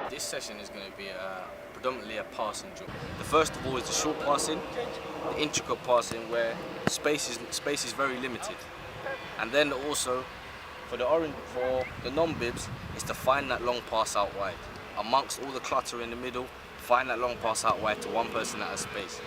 This session is going to be predominantly a passing drill. The first of all is the short passing, the intricate passing where space is very limited. And then also for the non-bibs, is to find that long pass out wide. Amongst all the clutter in the middle, find that long pass out wide to one person that has space.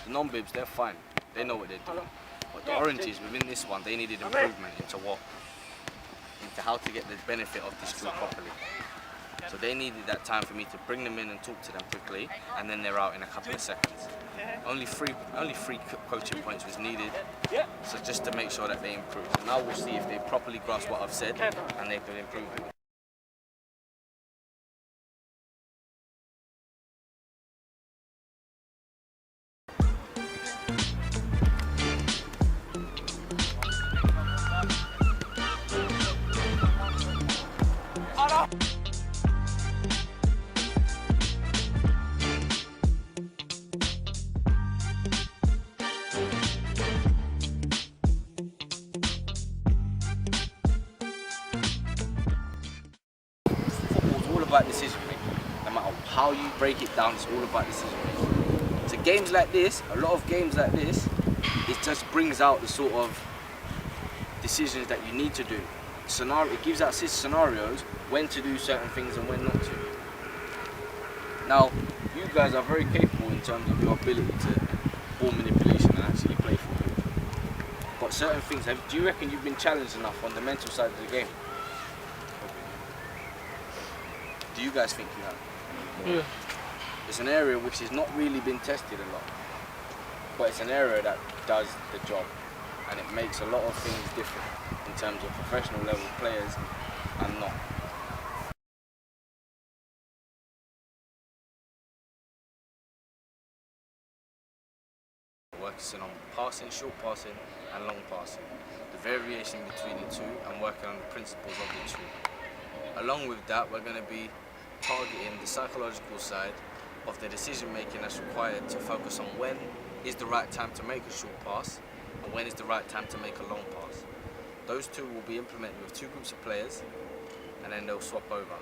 The non-bibs, they're fine. They know what they're doing. But the oranges, within this one, they needed improvement into how to get the benefit of this drill properly. So they needed that time for me to bring them in and talk to them quickly, and then they're out in a couple of seconds. Only three coaching points was needed, so just to make sure that they improve. And now we'll see if they properly grasp what I've said and they can improve it. About decision making. No matter how you break it down, it's all about decision making. So games like this, a lot of games like this, it just brings out the sort of decisions that you need to do. It gives out scenarios when to do certain things and when not to. Now, you guys are very capable in terms of your ability to ball manipulation and actually play football. But certain things, do you reckon you've been challenged enough on the mental side of the game? Do you guys think you have? Yeah. It's an area which has not really been tested a lot, but it's an area that does the job, and it makes a lot of things different in terms of professional level players and not. Working on passing, short passing and long passing, the variation between the two, and working on the principles of the two. Along with that, we're going to be targeting the psychological side of the decision making that's required to focus on when is the right time to make a short pass and when is the right time to make a long pass. Those two will be implemented with two groups of players, and then they'll swap over.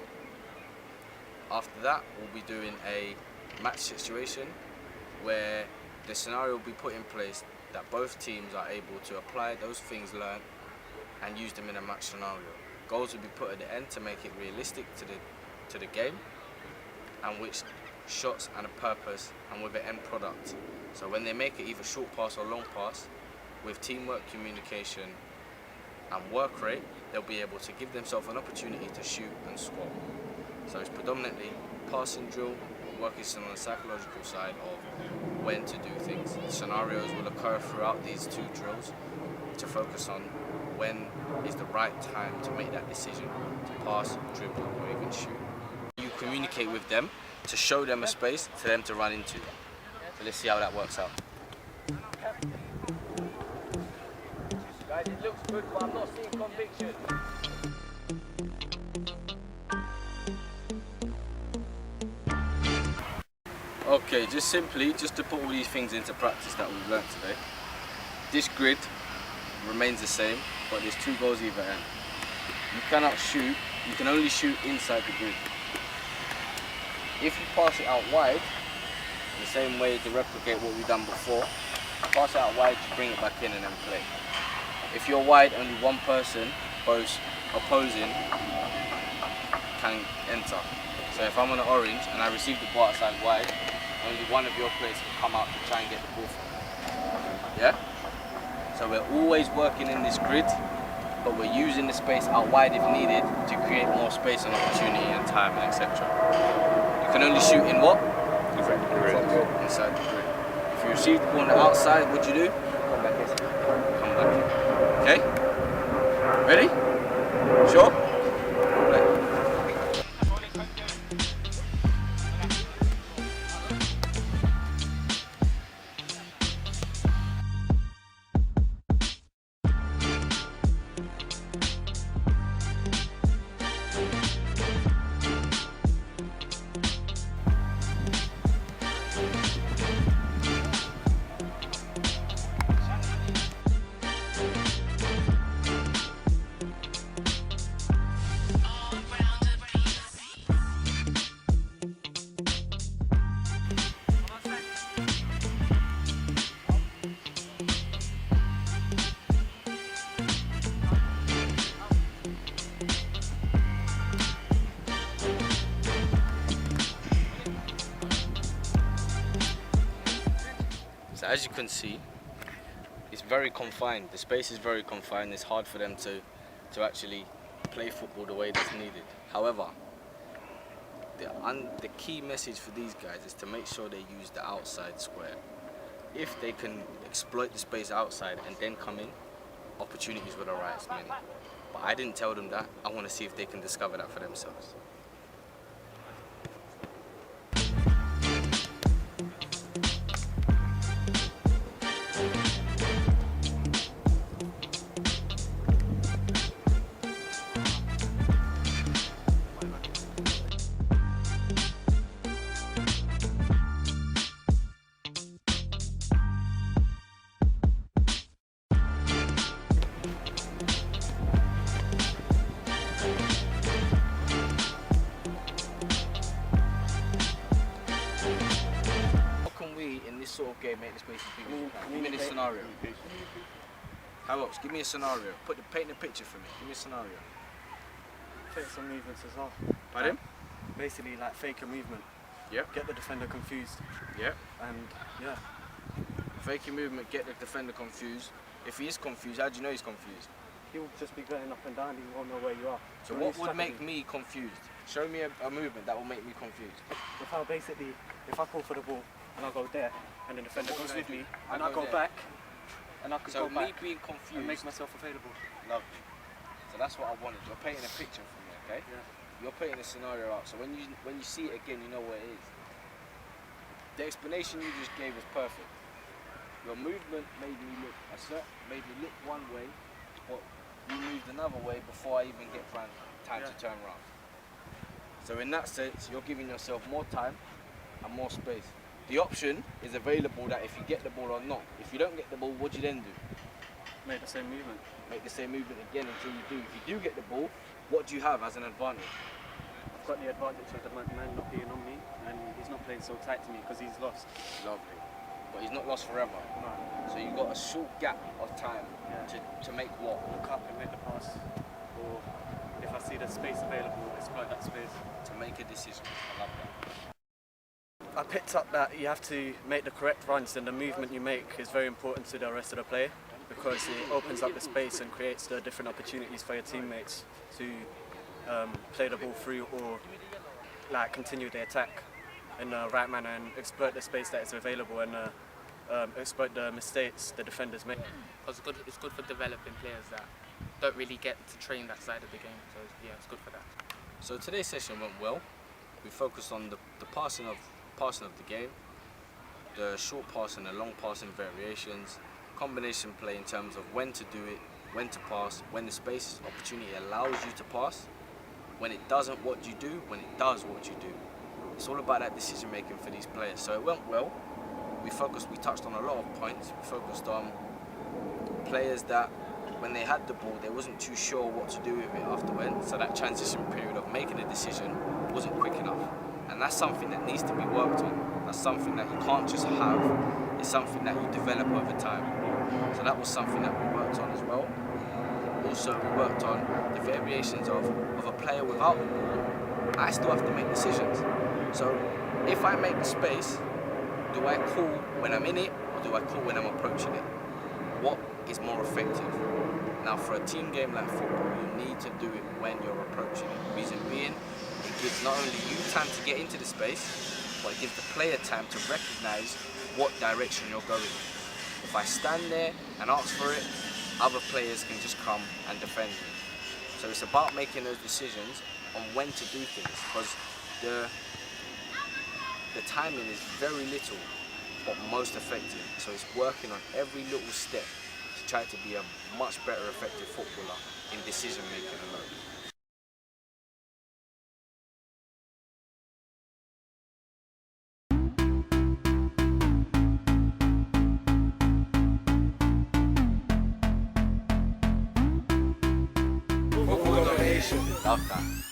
After that, we'll be doing a match situation where the scenario will be put in place that both teams are able to apply those things learned and use them in a match scenario. Goals will be put at the end to make it realistic to the game, and which shots and a purpose and with an end product. So when they make it either short pass or long pass, with teamwork, communication and work rate, they'll be able to give themselves an opportunity to shoot and score. So it's predominantly passing drill, working on the psychological side of when to do things. Scenarios will occur throughout these two drills to focus on when is the right time to make that decision to pass, dribble or even shoot. You communicate with them to show them a space for them to run into. So let's see how that works out. Guys, it looks good, but I'm not seeing conviction. Okay, just to put all these things into practice that we've learnt today. This grid remains the same, but there's two goals either end. You cannot shoot, you can only shoot inside the grid. If you pass it out wide, the same way to replicate what we've done before, pass it out wide, you bring it back in and then play. If you're wide, only one person, both opposing, can enter. So if I'm on an orange and I receive the ball outside wide, only one of your players can come out to try and get the ball from me. Yeah? So we're always working in this grid, but we're using the space out wide if needed to create more space and opportunity and time and etc. You can only shoot in what? Inside the grid. If you receive the ball on the outside, what do you do? Come back in. Come back in. Okay? Ready? Sure? Play. So as you can see, it's very confined. The space is very confined. It's hard for them to actually play football the way that's needed. However, the key message for these guys is to make sure they use the outside square. If they can exploit the space outside and then come in, opportunities will arise many. But I didn't tell them that. I want to see if they can discover that for themselves. Sort of game make the space bigger. Give me this scenario. How else? Give me a scenario. Paint a picture for me. Give me a scenario. Fake some movements as well. Pardon? Basically like fake a movement. Yep. Get the defender confused. Yep. And yeah. Fake your movement, get the defender confused. If he is confused, how do you know he's confused? He will just be going up and down, he won't know where you are. So what would make me confused? Show me a movement that will make me confused. If I call for the ball and I go there and the defender goes with me and I go back and I can go back me being confused and make myself available. Lovely. So that's what I wanted. You're painting a picture for me, okay? Yeah. You're painting a scenario out, so when you see it again, you know what it is. The explanation you just gave was perfect. Your movement made me look one way, but you moved another way before I even get time to turn around. So in that sense, you're giving yourself more time and more space. The option is available that if you get the ball or not. If you don't get the ball, what do you then do? Make the same movement. Make the same movement again until you do. If you do get the ball, what do you have as an advantage? I've got the advantage of the man not being on me and he's not playing so tight to me because he's lost. Lovely. But he's not lost forever. No. So you've got a short gap of time to make what? Look up and make the pass. Or if I see the space available, exploit that space. To make a decision. I love that. I picked up that you have to make the correct runs and the movement you make is very important to the rest of the play because it opens up the space and creates the different opportunities for your teammates to play the ball through or like continue the attack in the right manner and exploit the space that is available and exploit the mistakes the defenders make. It's good for developing players that don't really get to train that side of the game, so yeah, it's good for that. So today's session went well. We focused on the passing of the game, the short passing and long passing variations, combination play in terms of when to do it, when to pass, when the space opportunity allows you to pass, when it doesn't, what you do, when it does, what you do. It's all about that decision making for these players. So it went well. We touched on a lot of points. We focused on players that when they had the ball, they wasn't too sure what to do with it afterwards. So that transition period of making a decision wasn't quick enough. And that's something that needs to be worked on. That's something that you can't just have. It's something that you develop over time. So that was something that we worked on as well. Also, we worked on the variations of a player without the ball. I still have to make decisions. So if I make the space, do I call when I'm in it or do I call when I'm approaching it? What is more effective? Now, for a team game like football, you need to do it when you're approaching it. Reason being, it gives not only you time to get into the space, but it gives the player time to recognize what direction you're going. If I stand there and ask for it, other players can just come and defend me. So it's about making those decisions on when to do things, because the timing is very little, but most effective. So it's working on every little step to try to be a much better effective footballer in decision making alone. Football domination. Love that.